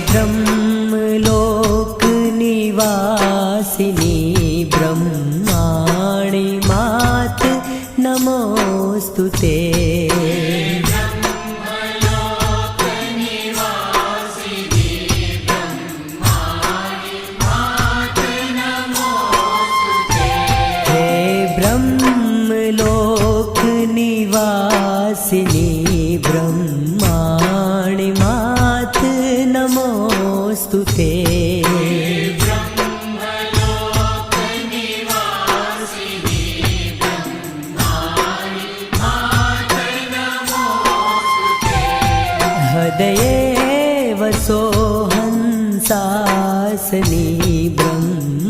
ब्रह्मलोक निवासिनी ब्रह्माणि मात नमोस्तुते। ब्रह्मलोक निवासिनी ब्रह्माणि मात नमोस्तुते। ब्रह्मलोक निवासिनी ब्रह्माणि मात नमोस्तुते। हृदये वसो हंसासनी ब्रह्म